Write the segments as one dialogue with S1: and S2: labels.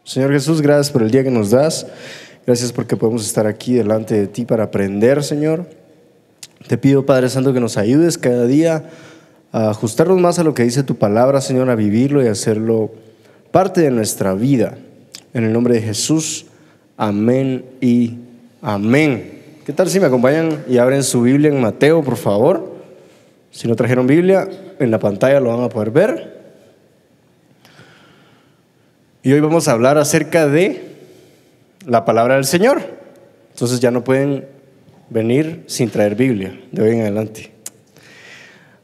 S1: Señor Jesús, gracias por el día que nos das. Gracias porque podemos estar aquí delante de ti para aprender, Señor. Te pido, Padre Santo, que nos ayudes cada día a ajustarnos más a lo que dice tu palabra, Señor, a vivirlo y a hacerlo parte de nuestra vida. En el nombre de Jesús, amén y amén. ¿Qué tal si me acompañan y abren su Biblia en Mateo, por favor? Si no trajeron Biblia, en la pantalla lo van a poder ver. Y hoy vamos a hablar acerca de la palabra del Señor. Entonces ya no pueden venir sin traer Biblia de hoy en adelante.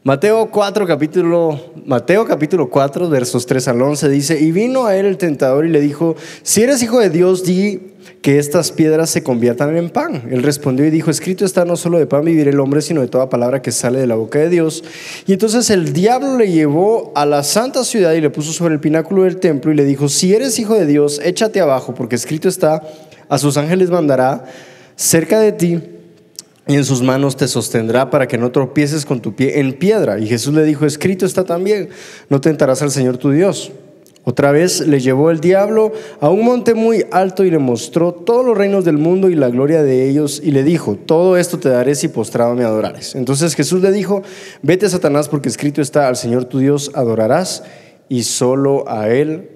S1: Mateo capítulo 4, versos 3 al 11 dice: Y vino a él el tentador y le dijo: Si eres hijo de Dios, di que estas piedras se conviertan en pan. Él respondió y dijo: Escrito está, no solo de pan vivirá el hombre, sino de toda palabra que sale de la boca de Dios. Y entonces el diablo le llevó a la santa ciudad y le puso sobre el pináculo del templo y le dijo: Si eres hijo de Dios, échate abajo, porque escrito está: a sus ángeles mandará cerca de ti, y en sus manos te sostendrá para que no tropieces con tu pie en piedra. Y Jesús le dijo: Escrito está también: no tentarás al Señor tu Dios. Otra vez le llevó el diablo a un monte muy alto y le mostró todos los reinos del mundo y la gloria de ellos, y le dijo: Todo esto te daré si postrado me adorares. Entonces Jesús le dijo: Vete, Satanás, porque escrito está: al Señor tu Dios adorarás y solo a Él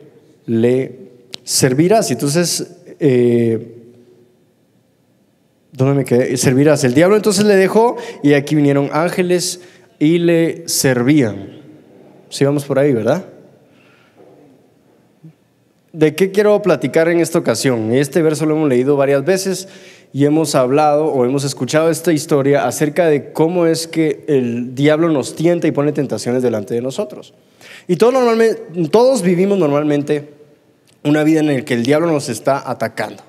S1: le servirás. Y entonces ¿dónde me quedé? Servirás. El diablo entonces le dejó, y aquí vinieron ángeles y le servían. Sí, vamos por ahí, ¿verdad? ¿De qué quiero platicar en esta ocasión? Este verso lo hemos leído varias veces y hemos hablado o hemos escuchado esta historia acerca de cómo es que el diablo nos tienta y pone tentaciones delante de nosotros. Y todos vivimos normalmente una vida en la que el diablo nos está atacando.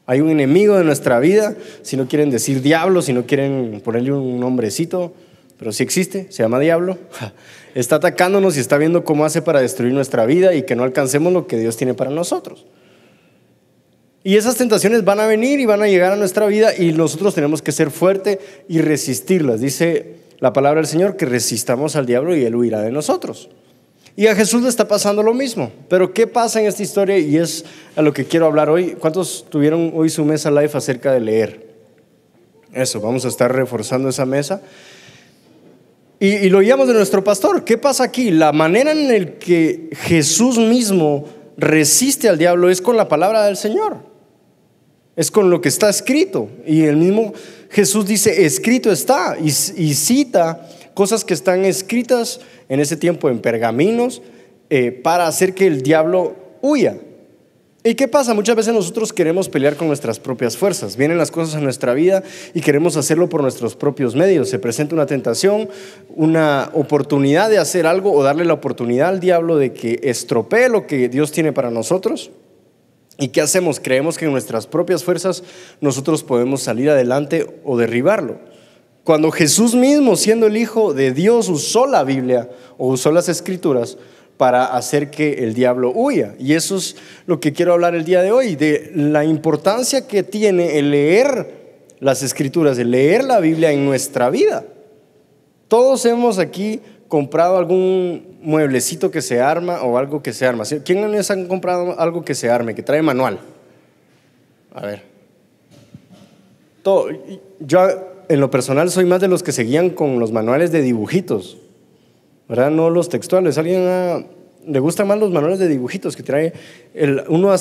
S1: Hay un enemigo de nuestra vida, si no quieren decir diablo, si no quieren ponerle un nombrecito, pero sí existe, se llama diablo. Está atacándonos y está viendo cómo hace para destruir nuestra vida y que no alcancemos lo que Dios tiene para nosotros. Y esas tentaciones van a venir y van a llegar a nuestra vida, y nosotros tenemos que ser fuertes y resistirlas. Dice la palabra del Señor que resistamos al diablo y él huirá de nosotros. Y a Jesús le está pasando lo mismo. Pero ¿qué pasa en esta historia? Y es a lo que quiero hablar hoy. ¿Cuántos tuvieron hoy su mesa live acerca de leer? Eso, vamos a estar reforzando esa mesa. Y lo oíamos de nuestro pastor. ¿Qué pasa aquí? La manera en la que Jesús mismo resiste al diablo es con la palabra del Señor. Es con lo que está escrito. Y el mismo Jesús dice: escrito está. Y cita cosas que están escritas en ese tiempo en pergaminos para hacer que el diablo huya. ¿Y qué pasa? Muchas veces nosotros queremos pelear con nuestras propias fuerzas. Vienen las cosas en nuestra vida y queremos hacerlo por nuestros propios medios. Se presenta una tentación, una oportunidad de hacer algo, o darle la oportunidad al diablo de que estropee lo que Dios tiene para nosotros. ¿Y qué hacemos? Creemos que en nuestras propias fuerzas nosotros podemos salir adelante o derribarlo. Cuando Jesús mismo, siendo el Hijo de Dios, usó la Biblia o usó las Escrituras para hacer que el diablo huya. Y eso es lo que quiero hablar el día de hoy, de la importancia que tiene el leer las Escrituras, el leer la Biblia en nuestra vida. Todos hemos aquí comprado algún mueblecito que se arma o algo que se arma. ¿Quiénes han comprado algo que se arme, que trae manual? A ver. Yo en lo personal soy más de los que seguían con los manuales de dibujitos, ¿verdad? No los textuales. ¿Alguien le gustan más los manuales de dibujitos que trae? Uno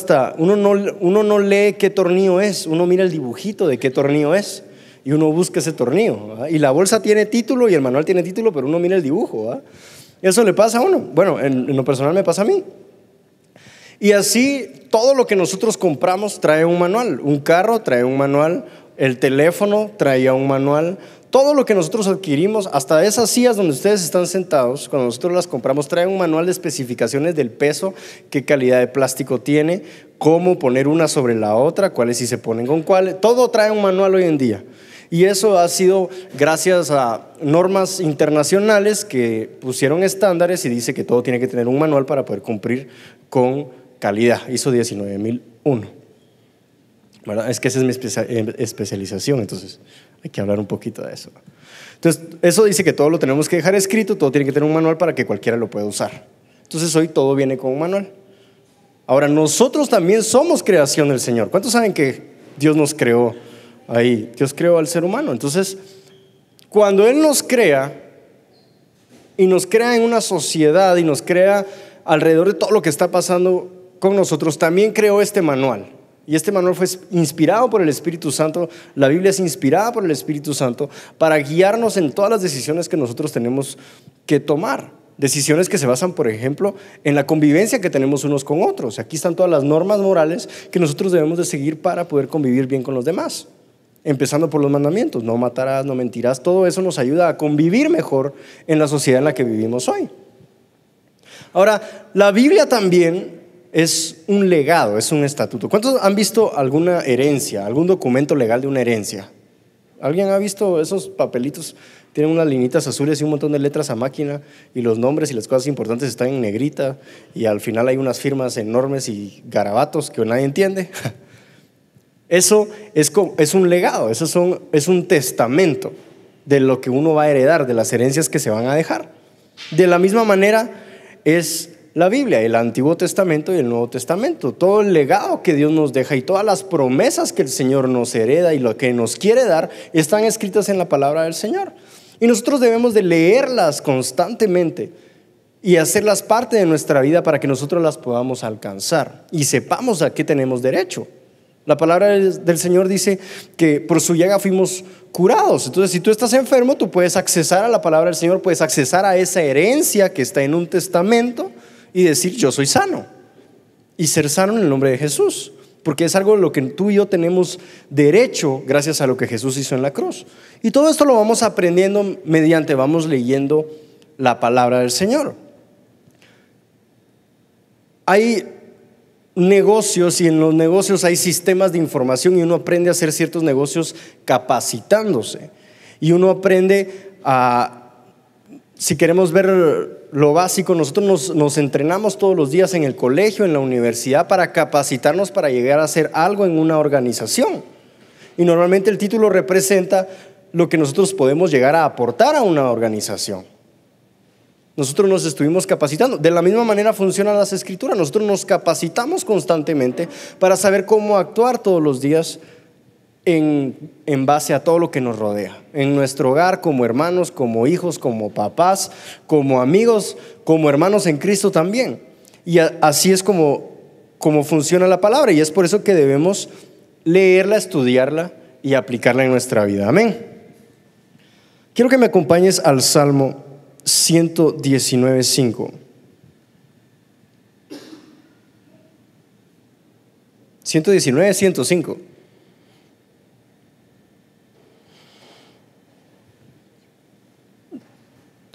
S1: no lee qué tornillo es, uno mira el dibujito de qué tornillo es y uno busca ese tornillo, ¿verdad? Y la bolsa tiene título y el manual tiene título, pero uno mira el dibujo, ¿verdad? Eso le pasa a uno. Bueno, en lo personal me pasa a mí. Y así todo lo que nosotros compramos trae un manual. Un carro trae un manual, el teléfono traía un manual. Todo lo que nosotros adquirimos, hasta esas sillas donde ustedes están sentados, cuando nosotros las compramos, trae un manual de especificaciones del peso, qué calidad de plástico tiene, cómo poner una sobre la otra, cuáles sí se ponen con cuáles. Todo trae un manual hoy en día. Y eso ha sido gracias a normas internacionales que pusieron estándares y dice que todo tiene que tener un manual para poder cumplir con calidad. ISO 19001. ¿Verdad? Es que esa es mi especialización, entonces hay que hablar un poquito de eso. Entonces, eso dice que todo lo tenemos que dejar escrito, todo tiene que tener un manual para que cualquiera lo pueda usar. Entonces, hoy todo viene con un manual. Ahora, nosotros también somos creación del Señor. ¿Cuántos saben que Dios nos creó ahí? Dios creó al ser humano. Entonces, cuando Él nos crea y nos crea en una sociedad y nos crea alrededor de todo lo que está pasando con nosotros, también creó este manual. Y este manual fue inspirado por el Espíritu Santo. La Biblia es inspirada por el Espíritu Santo para guiarnos en todas las decisiones que nosotros tenemos que tomar. Decisiones que se basan, por ejemplo, en la convivencia que tenemos unos con otros. Aquí están todas las normas morales que nosotros debemos de seguir para poder convivir bien con los demás. Empezando por los mandamientos: no matarás, no mentirás. Todo eso nos ayuda a convivir mejor en la sociedad en la que vivimos hoy. Ahora, la Biblia también es un legado, es un estatuto. ¿Cuántos han visto alguna herencia, algún documento legal de una herencia? ¿Alguien ha visto esos papelitos? Tienen unas linitas azules y un montón de letras a máquina, y los nombres y las cosas importantes están en negrita, y al final hay unas firmas enormes y garabatos que nadie entiende. Eso es un legado, es un testamento de lo que uno va a heredar, de las herencias que se van a dejar. De la misma manera es la Biblia, el Antiguo Testamento y el Nuevo Testamento. Todo el legado que Dios nos deja y todas las promesas que el Señor nos hereda y lo que nos quiere dar están escritas en la palabra del Señor. Y nosotros debemos de leerlas constantemente y hacerlas parte de nuestra vida para que nosotros las podamos alcanzar y sepamos a qué tenemos derecho. La palabra del Señor dice que por su llaga fuimos curados. Entonces, si tú estás enfermo, tú puedes accesar a la palabra del Señor, puedes accesar a esa herencia que está en un testamento y decir: yo soy sano, y ser sano en el nombre de Jesús, porque es algo de lo que tú y yo tenemos derecho gracias a lo que Jesús hizo en la cruz. Y todo esto lo vamos aprendiendo vamos leyendo la palabra del Señor. Hay negocios, y en los negocios hay sistemas de información, y uno aprende a hacer ciertos negocios capacitándose, y uno aprende si queremos ver lo básico, nosotros nos entrenamos todos los días en el colegio, en la universidad, para capacitarnos para llegar a hacer algo en una organización. Y normalmente el título representa lo que nosotros podemos llegar a aportar a una organización. Nosotros nos estuvimos capacitando. De la misma manera funcionan las Escrituras. Nosotros nos capacitamos constantemente para saber cómo actuar todos los días en base a todo lo que nos rodea, en nuestro hogar, como hermanos, como hijos, como papás, como amigos, como hermanos en Cristo también. Y así es como funciona la palabra, y es por eso que debemos leerla, estudiarla y aplicarla en nuestra vida. Amén. Quiero que me acompañes al Salmo 119:5. 119:105.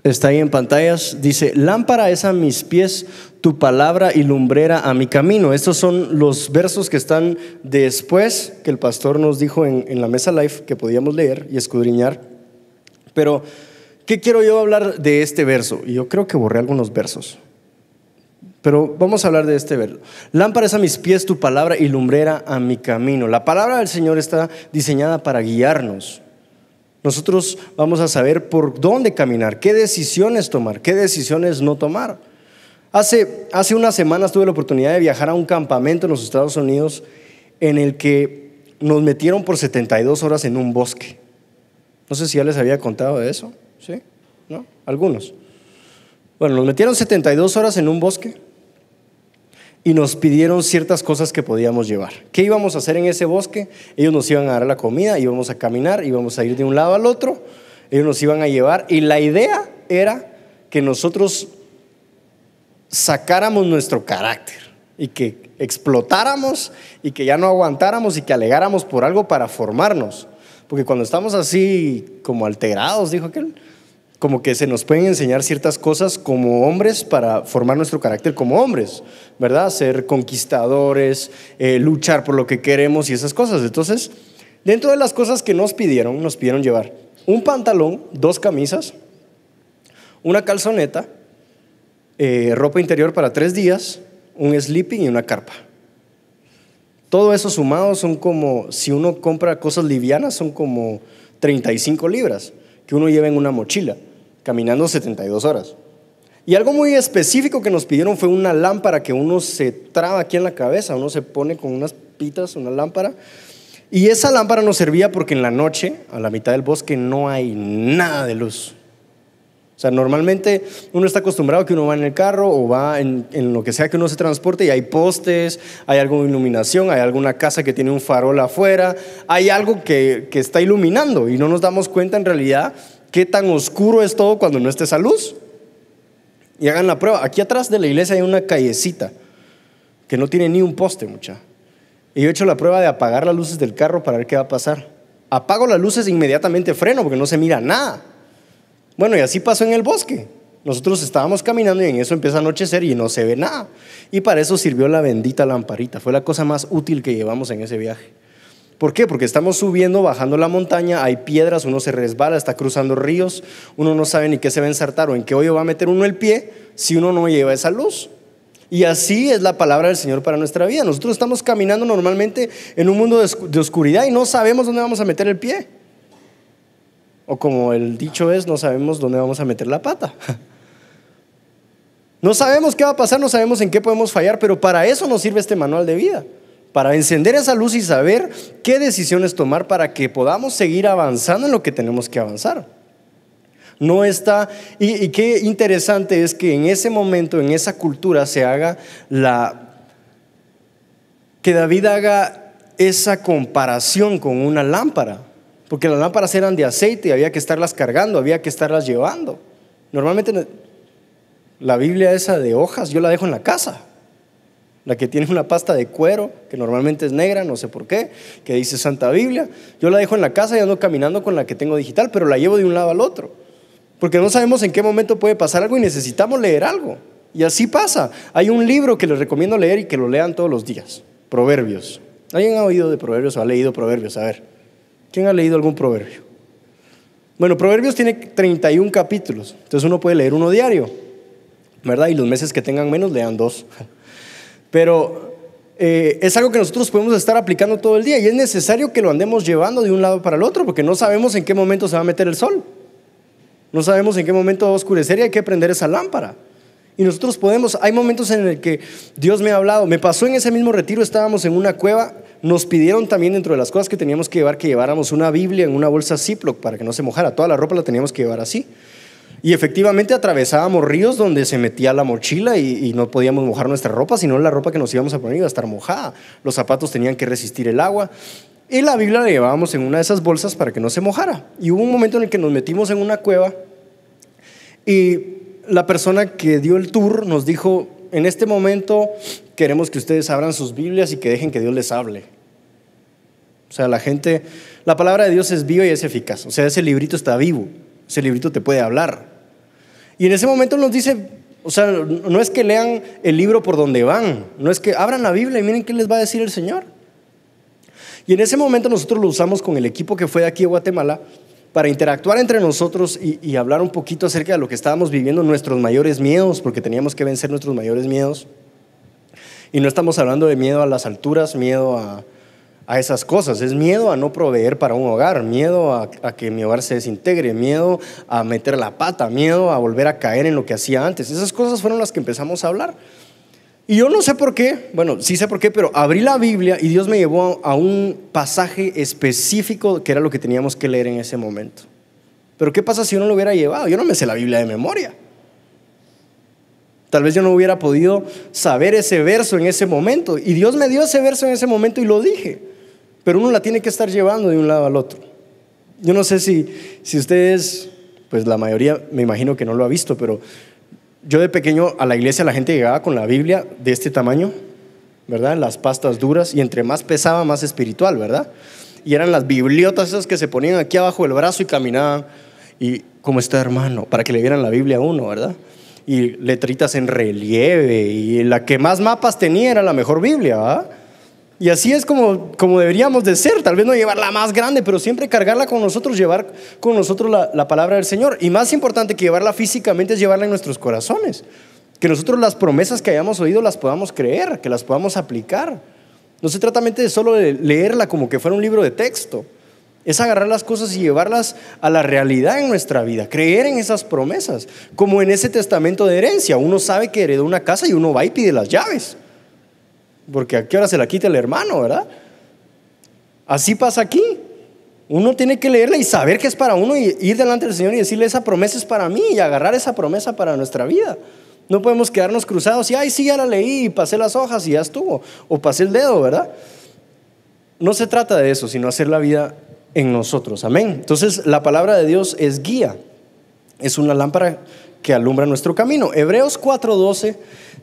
S1: Está ahí en pantallas. Dice: lámpara es a mis pies tu palabra y lumbrera a mi camino. Estos son los versos que están después que el pastor nos dijo en la mesa live que podíamos leer y escudriñar. Pero ¿qué quiero yo hablar de este verso? Y yo creo que borré algunos versos, pero vamos a hablar de este verso. Lámpara es a mis pies tu palabra y lumbrera a mi camino. La palabra del Señor está diseñada para guiarnos. Nosotros vamos a saber por dónde caminar, qué decisiones tomar, qué decisiones no tomar. Hace unas semanas tuve la oportunidad de viajar a un campamento en los Estados Unidos, en el que nos metieron por 72 horas en un bosque. No sé si ya les había contado de eso. ¿Sí? ¿No? Algunos. Bueno, nos metieron 72 horas en un bosque y nos pidieron ciertas cosas que podíamos llevar. ¿Qué íbamos a hacer en ese bosque? Ellos nos iban a dar la comida, íbamos a caminar, íbamos a ir de un lado al otro, ellos nos iban a llevar, y la idea era que nosotros sacáramos nuestro carácter y que explotáramos y que ya no aguantáramos y que alegáramos por algo para formarnos. Porque cuando estamos así como alterados, dijo aquel, como que se nos pueden enseñar ciertas cosas como hombres para formar nuestro carácter como hombres, ¿verdad? Ser conquistadores, luchar por lo que queremos y esas cosas. Entonces, dentro de las cosas que nos pidieron llevar un pantalón, 2 camisas, una calzoneta, ropa interior para 3 días, un sleeping y una carpa. Todo eso sumado son como, si uno compra cosas livianas, son como 35 libras que uno lleva en una mochila, caminando 72 horas. Y algo muy específico que nos pidieron fue una lámpara que uno se traba aquí en la cabeza, uno se pone con unas pitas, una lámpara. Y esa lámpara nos servía porque en la noche, a la mitad del bosque, no hay nada de luz. O sea, normalmente uno está acostumbrado que uno va en el carro o va en lo que sea que uno se transporte y hay postes, hay algo de iluminación, hay alguna casa que tiene un farol afuera, hay algo que está iluminando y no nos damos cuenta en realidad qué tan oscuro es todo cuando no esté esa luz. Y hagan la prueba, aquí atrás de la iglesia hay una callecita que no tiene ni un poste, mucha. Y yo he hecho la prueba de apagar las luces del carro para ver qué va a pasar. Apago las luces e inmediatamente freno porque no se mira nada. Bueno, y así pasó en el bosque. Nosotros estábamos caminando y en eso empieza a anochecer y no se ve nada. Y para eso sirvió la bendita lamparita. Fue la cosa más útil que llevamos en ese viaje. ¿Por qué? Porque estamos subiendo, bajando la montaña, hay piedras, uno se resbala, está cruzando ríos, uno no sabe ni qué se va a ensartar o en qué hoyo va a meter uno el pie si uno no lleva esa luz. Y así es la palabra del Señor para nuestra vida. Nosotros estamos caminando normalmente en un mundo de oscuridad y no sabemos dónde vamos a meter el pie. O como el dicho es, no sabemos dónde vamos a meter la pata. No sabemos qué va a pasar, no sabemos en qué podemos fallar, pero para eso nos sirve este manual de vida. Para encender esa luz y saber qué decisiones tomar para que podamos seguir avanzando en lo que tenemos que avanzar. No está, y qué interesante es que en ese momento, en esa cultura se haga que David haga esa comparación con una lámpara. Porque las lámparas eran de aceite y había que estarlas cargando, había que estarlas llevando. Normalmente la Biblia esa de hojas yo la dejo en la casa. La que tiene una pasta de cuero, que normalmente es negra, no sé por qué, que dice Santa Biblia, yo la dejo en la casa y ando caminando con la que tengo digital, pero la llevo de un lado al otro. Porque no sabemos en qué momento puede pasar algo y necesitamos leer algo. Y así pasa. Hay un libro que les recomiendo leer y que lo lean todos los días. Proverbios. ¿Alguien ha oído de Proverbios o ha leído Proverbios? A ver. ¿Quién ha leído algún proverbio? Bueno, Proverbios tiene 31 capítulos, entonces uno puede leer uno diario, ¿verdad? Y los meses que tengan menos, lean 2. Pero es algo que nosotros podemos estar aplicando todo el día y es necesario que lo andemos llevando de un lado para el otro porque no sabemos en qué momento se va a meter el sol. No sabemos en qué momento va a oscurecer y hay que prender esa lámpara. Y nosotros hay momentos en el que Dios me ha hablado. Me pasó en ese mismo retiro, estábamos en una cueva. Nos pidieron también dentro de las cosas que teníamos que llevar, que lleváramos una Biblia en una bolsa Ziploc para que no se mojara. Toda la ropa la teníamos que llevar así. Y efectivamente atravesábamos ríos donde se metía la mochila y no podíamos mojar nuestra ropa, sino la ropa que nos íbamos a poner iba a estar mojada. Los zapatos tenían que resistir el agua. Y la Biblia la llevábamos en una de esas bolsas para que no se mojara. Y hubo un momento en el que nos metimos en una cueva y la persona que dio el tour nos dijo: en este momento queremos que ustedes abran sus Biblias y que dejen que Dios les hable. O sea, la palabra de Dios es viva y es eficaz. O sea, ese librito está vivo, ese librito te puede hablar. Y en ese momento nos dice, o sea, no es que lean el libro por donde van, no es que abran la Biblia y miren qué les va a decir el Señor. Y en ese momento nosotros lo usamos con el equipo que fue de aquí a Guatemala para interactuar entre nosotros y hablar un poquito acerca de lo que estábamos viviendo, nuestros mayores miedos, porque teníamos que vencer nuestros mayores miedos. Y no estamos hablando de miedo a las alturas, miedo a esas cosas, es miedo a no proveer para un hogar, miedo a que mi hogar se desintegre, miedo a meter la pata, miedo a volver a caer en lo que hacía antes. Esas cosas fueron las que empezamos a hablar. Y yo no sé por qué, bueno, sí sé por qué, pero abrí la Biblia y Dios me llevó a un pasaje específico que era lo que teníamos que leer en ese momento. Pero ¿qué pasa si yo no lo hubiera llevado? Yo no me sé la Biblia de memoria. Tal vez yo no hubiera podido saber ese verso en ese momento. Y Dios me dio ese verso en ese momento y lo dije. Pero uno la tiene que estar llevando de un lado al otro. Yo no sé si ustedes, pues la mayoría me imagino que no lo ha visto, pero yo de pequeño a la iglesia la gente llegaba con la Biblia de este tamaño, ¿verdad? Las pastas duras, y entre más pesaba, más espiritual, ¿verdad? Y eran las bibliotas esas que se ponían aquí abajo del brazo y caminaban. Y ¿cómo está, hermano? Para que le vieran la Biblia a uno, ¿verdad? Y letritas en relieve, y la que más mapas tenía era la mejor Biblia, ¿verdad? Y así es como deberíamos de ser. Tal vez no llevar la más grande, pero siempre cargarla con nosotros, llevar con nosotros la palabra del Señor. Y más importante que llevarla físicamente es llevarla en nuestros corazones. Que nosotros las promesas que hayamos oído las podamos creer, que las podamos aplicar. No se trata de solo de leerla como que fuera un libro de texto. Es agarrar las cosas y llevarlas a la realidad en nuestra vida, creer en esas promesas, como en ese testamento de herencia. Uno sabe que heredó una casa y uno va y pide las llaves, porque a qué hora se la quita el hermano, ¿verdad? Así pasa aquí. Uno tiene que leerla y saber que es para uno y ir delante del Señor y decirle: esa promesa es para mí, y agarrar esa promesa para nuestra vida. No podemos quedarnos cruzados y ay, sí, ya la leí y pasé las hojas y ya estuvo, o pasé el dedo, ¿verdad? No se trata de eso, sino hacer la vida en nosotros. Amén. Entonces la palabra de Dios es guía, es una lámpara que alumbra nuestro camino. Hebreos 4:12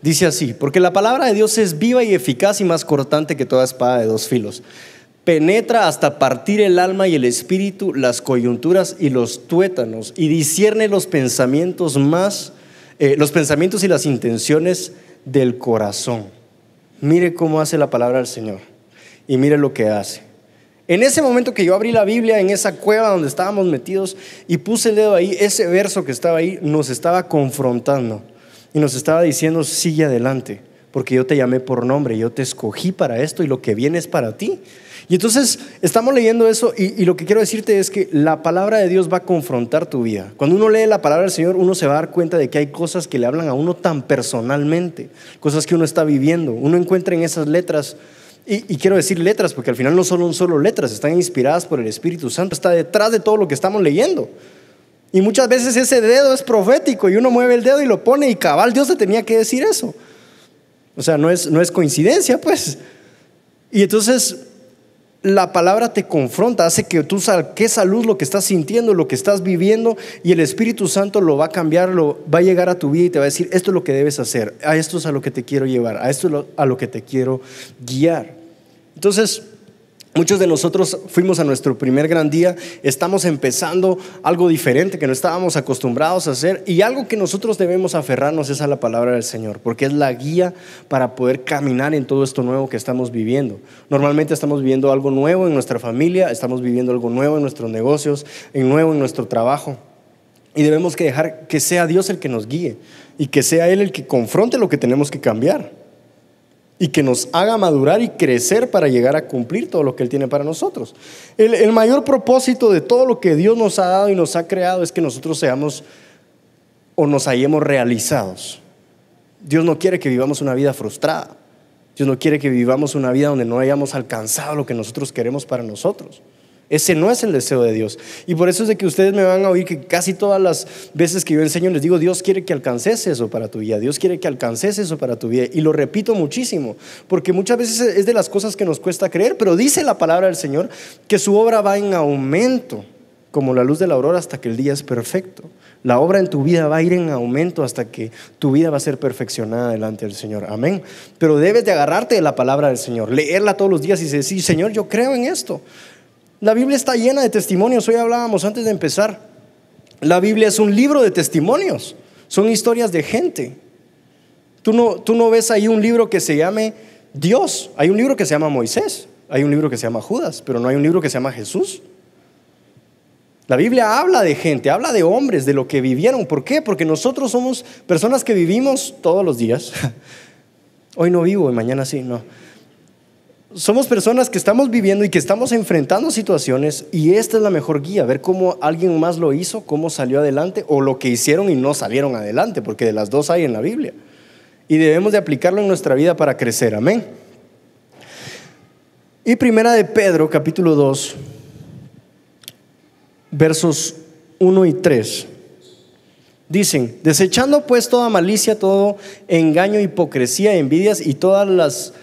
S1: dice así: porque la palabra de Dios es viva y eficaz y más cortante que toda espada de dos filos, penetra hasta partir el alma y el espíritu, las coyunturas y los tuétanos, y discierne los pensamientos y las intenciones del corazón. Mire cómo hace la palabra del Señor y mire lo que hace. En ese momento que yo abrí la Biblia en esa cueva donde estábamos metidos y puse el dedo ahí, ese verso que estaba ahí nos estaba confrontando y nos estaba diciendo: sigue adelante, porque yo te llamé por nombre, yo te escogí para esto y lo que viene es para ti. Y entonces estamos leyendo eso y lo que quiero decirte es que la palabra de Dios va a confrontar tu vida. Cuando uno lee la palabra del Señor, uno se va a dar cuenta de que hay cosas que le hablan a uno tan personalmente, cosas que uno está viviendo. Uno encuentra en esas letras. Y quiero decir letras porque al final no son solo letras, están inspiradas por el Espíritu Santo, está detrás de todo lo que estamos leyendo. Y muchas veces ese dedo es profético y uno mueve el dedo y lo pone y cabal Dios te tenía que decir eso. O sea, no es coincidencia, pues. Y entonces la palabra te confronta, hace que tú saques a luz lo que estás sintiendo, lo que estás viviendo, y el Espíritu Santo lo va a cambiar, va a llegar a tu vida y te va a decir: esto es lo que debes hacer, a esto es a lo que te quiero llevar, a esto es a lo que te quiero guiar. Entonces, muchos de nosotros fuimos a nuestro primer gran día, estamos empezando algo diferente que no estábamos acostumbrados a hacer, y algo que nosotros debemos aferrarnos es a la palabra del Señor, porque es la guía para poder caminar en todo esto nuevo que estamos viviendo. Normalmente estamos viviendo algo nuevo en nuestra familia, estamos viviendo algo nuevo en nuestros negocios, nuevo en nuestro trabajo, y debemos que dejar que sea Dios el que nos guíe y que sea Él el que confronte lo que tenemos que cambiar y que nos haga madurar y crecer para llegar a cumplir todo lo que Él tiene para nosotros. El mayor propósito de todo lo que Dios nos ha dado y nos ha creado es que nosotros seamos o nos hallemos realizados. Dios no quiere que vivamos una vida frustrada. Dios no quiere que vivamos una vida donde no hayamos alcanzado lo que nosotros queremos para nosotros. Ese no es el deseo de Dios. Y por eso es de que ustedes me van a oír que casi todas las veces que yo enseño les digo: Dios quiere que alcances eso para tu vida, Dios quiere que alcances eso para tu vida. Y lo repito muchísimo, porque muchas veces es de las cosas que nos cuesta creer, pero dice la palabra del Señor que su obra va en aumento, como la luz de la aurora, hasta que el día es perfecto. La obra en tu vida va a ir en aumento hasta que tu vida va a ser perfeccionada delante del Señor. Amén. Pero debes de agarrarte de la palabra del Señor, leerla todos los días y decir: Señor, yo creo en esto. La Biblia está llena de testimonios. Hoy hablábamos antes de empezar. La Biblia es un libro de testimonios. Son historias de gente. Tú no ves ahí un libro que se llame Dios. Hay un libro que se llama Moisés. Hay un libro que se llama Judas. Pero no hay un libro que se llama Jesús. La Biblia habla de gente, habla de hombres, de lo que vivieron. ¿Por qué? Porque nosotros somos personas que vivimos todos los días. Hoy no vivo y mañana sí, no. Somos personas que estamos viviendo y que estamos enfrentando situaciones, y esta es la mejor guía, ver cómo alguien más lo hizo, cómo salió adelante, o lo que hicieron y no salieron adelante, porque de las dos hay en la Biblia. Y debemos de aplicarlo en nuestra vida para crecer. Amén. Y primera de Pedro, capítulo 2, versos 1 y 3. Dicen: desechando pues toda malicia, todo engaño, hipocresía, envidias y todas las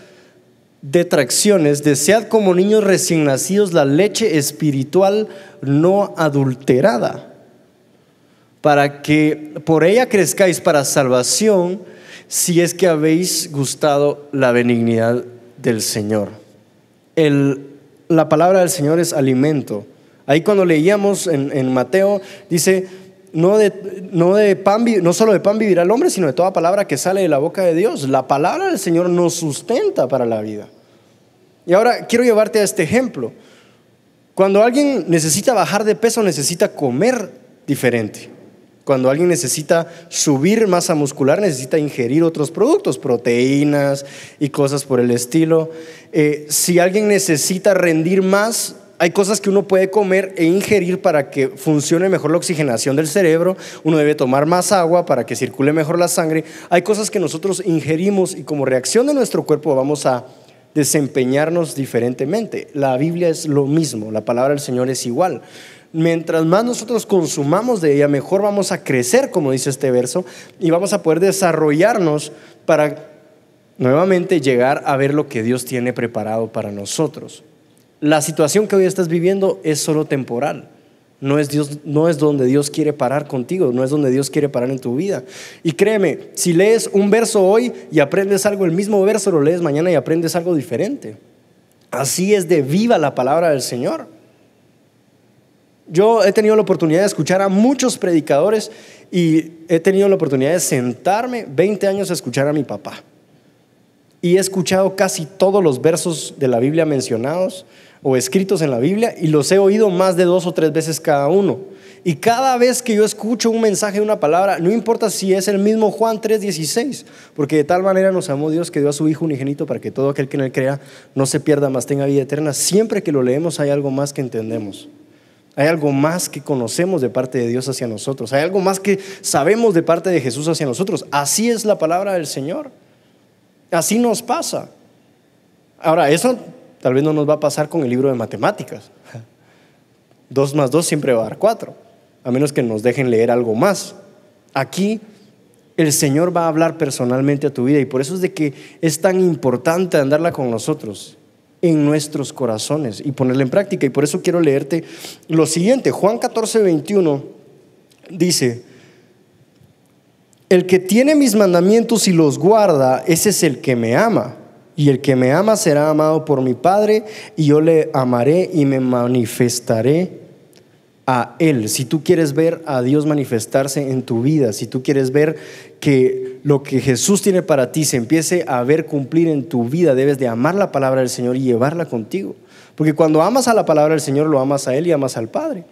S1: detracciones, desead como niños recién nacidos la leche espiritual no adulterada, para que por ella crezcáis para salvación, si es que habéis gustado la benignidad del Señor. La palabra del Señor es alimento. Ahí cuando leíamos en Mateo dice: no solo de pan vivirá el hombre, sino de toda palabra que sale de la boca de Dios. La palabra del Señor nos sustenta para la vida. Y ahora quiero llevarte a este ejemplo. Cuando alguien necesita bajar de peso, necesita comer diferente. Cuando alguien necesita subir masa muscular, necesita ingerir otros productos, proteínas y cosas por el estilo. Si alguien necesita rendir más, Hay cosas que uno puede comer e ingerir para que funcione mejor la oxigenación del cerebro. Uno debe tomar más agua para que circule mejor la sangre. Hay cosas que nosotros ingerimos y como reacción de nuestro cuerpo vamos a desempeñarnos diferentemente. La Biblia es lo mismo, la palabra del Señor es igual. Mientras más nosotros consumamos de ella, mejor vamos a crecer, como dice este verso, y vamos a poder desarrollarnos para nuevamente llegar a ver lo que Dios tiene preparado para nosotros. La situación que hoy estás viviendo es solo temporal. No es donde Dios quiere parar contigo, no es donde Dios quiere parar en tu vida. Y créeme, si lees un verso hoy y aprendes algo, el mismo verso lo lees mañana y aprendes algo diferente. Así es de viva la palabra del Señor. Yo he tenido la oportunidad de escuchar a muchos predicadores y he tenido la oportunidad de sentarme 20 años a escuchar a mi papá. Y he escuchado casi todos los versos de la Biblia mencionados o escritos en la Biblia y los he oído más de 2 o 3 veces cada uno. Y cada vez que yo escucho un mensaje, una palabra, no importa si es el mismo Juan 3:16, porque de tal manera nos amó Dios que dio a su Hijo unigénito para que todo aquel que en él crea no se pierda, mas tenga vida eterna. Siempre que lo leemos hay algo más que entendemos. Hay algo más que conocemos de parte de Dios hacia nosotros. Hay algo más que sabemos de parte de Jesús hacia nosotros. Así es la palabra del Señor. Así nos pasa. Ahora, eso tal vez no nos va a pasar con el libro de matemáticas. 2 más 2 siempre va a dar 4, a menos que nos dejen leer algo más. Aquí el Señor va a hablar personalmente a tu vida y por eso es de que es tan importante andarla con nosotros en nuestros corazones y ponerla en práctica. Y por eso quiero leerte lo siguiente. Juan 14:21 dice: el que tiene mis mandamientos y los guarda, ese es el que me ama. Y el que me ama será amado por mi Padre, y yo le amaré y me manifestaré a Él. Si tú quieres ver a Dios manifestarse en tu vida, si tú quieres ver que lo que Jesús tiene para ti se empiece a ver cumplir en tu vida, debes de amar la palabra del Señor y llevarla contigo. Porque cuando amas a la palabra del Señor, lo amas a Él y amas al Padre.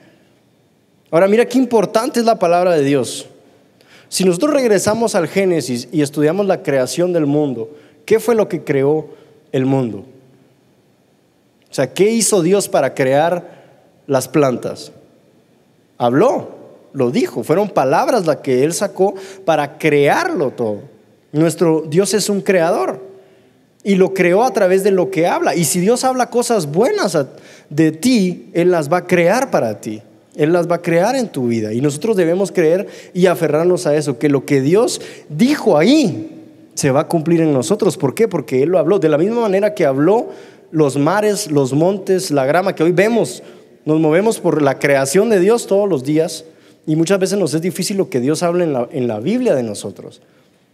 S1: Ahora mira qué importante es la palabra de Dios. Si nosotros regresamos al Génesis y estudiamos la creación del mundo, ¿qué fue lo que creó el mundo? O sea, ¿qué hizo Dios para crear las plantas? Habló, lo dijo, fueron palabras las que Él sacó para crearlo todo. Nuestro Dios es un creador y lo creó a través de lo que habla. Y si Dios habla cosas buenas de ti, Él las va a crear para ti. Él las va a crear en tu vida y nosotros debemos creer y aferrarnos a eso, que lo que Dios dijo ahí se va a cumplir en nosotros. ¿Por qué? Porque Él lo habló. De la misma manera que habló los mares, los montes, la grama que hoy vemos, nos movemos por la creación de Dios todos los días y muchas veces nos es difícil lo que Dios habla en la Biblia de nosotros.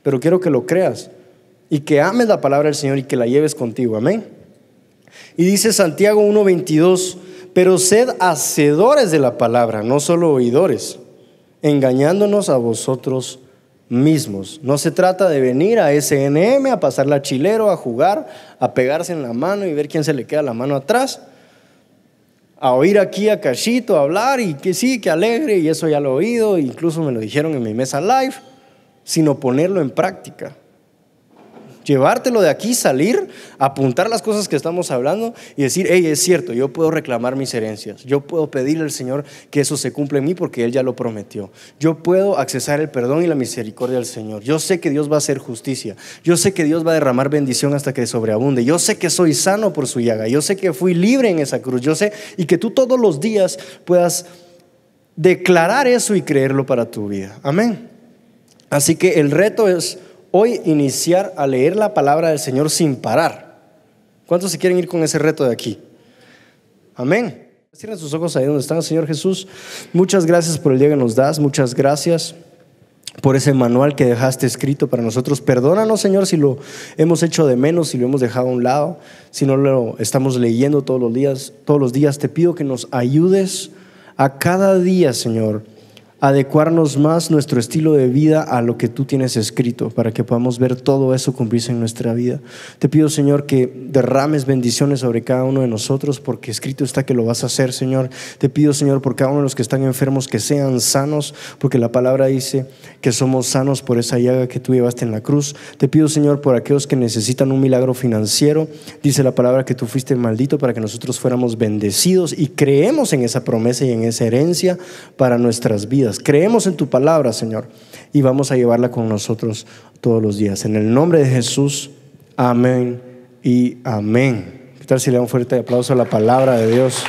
S1: Pero quiero que lo creas y que ames la palabra del Señor y que la lleves contigo. Amén. Y dice Santiago 1:22: pero sed hacedores de la palabra, no solo oidores, engañándonos a vosotros mismos. No se trata de venir a SNM, a pasarla chilero, a jugar, a pegarse en la mano y ver quién se le queda la mano atrás, a oír aquí a Cachito hablar y que sí, que alegre, y eso ya lo he oído, incluso me lo dijeron en mi mesa live, sino ponerlo en práctica. Llevártelo de aquí, salir, apuntar las cosas que estamos hablando y decir: hey, es cierto, yo puedo reclamar mis herencias, yo puedo pedirle al Señor que eso se cumpla en mí porque Él ya lo prometió. Yo puedo accesar el perdón y la misericordia del Señor. Yo sé que Dios va a hacer justicia. Yo sé que Dios va a derramar bendición hasta que sobreabunde. Yo sé que soy sano por su llaga. Yo sé que fui libre en esa cruz. Yo sé, y que tú todos los días puedas declarar eso y creerlo para tu vida. Amén. Así que el reto es hoy iniciar a leer la palabra del Señor sin parar. ¿Cuántos se quieren ir con ese reto de aquí? Amén. Cierren sus ojos ahí donde están. Señor Jesús, muchas gracias por el día que nos das. Muchas gracias por ese manual que dejaste escrito para nosotros. Perdónanos, Señor, si lo hemos hecho de menos, si lo hemos dejado a un lado, si no lo estamos leyendo todos los días. Te pido que nos ayudes a cada día, Señor, adecuarnos más nuestro estilo de vida a lo que tú tienes escrito, para que podamos ver todo eso cumplirse en nuestra vida. Te pido, Señor, que derrames bendiciones sobre cada uno de nosotros, porque escrito está que lo vas a hacer, Señor. Te pido, Señor, por cada uno de los que están enfermos, que sean sanos, porque la palabra dice que somos sanos por esa llaga que tú llevaste en la cruz. Te pido, Señor, por aquellos que necesitan un milagro financiero. Dice la palabra que tú fuiste maldito para que nosotros fuéramos bendecidos, y creemos en esa promesa y en esa herencia para nuestras vidas. Creemos en tu palabra, Señor, y vamos a llevarla con nosotros todos los días. En el nombre de Jesús, amén y amén. ¿Qué tal si le damos un fuerte aplauso a la palabra de Dios?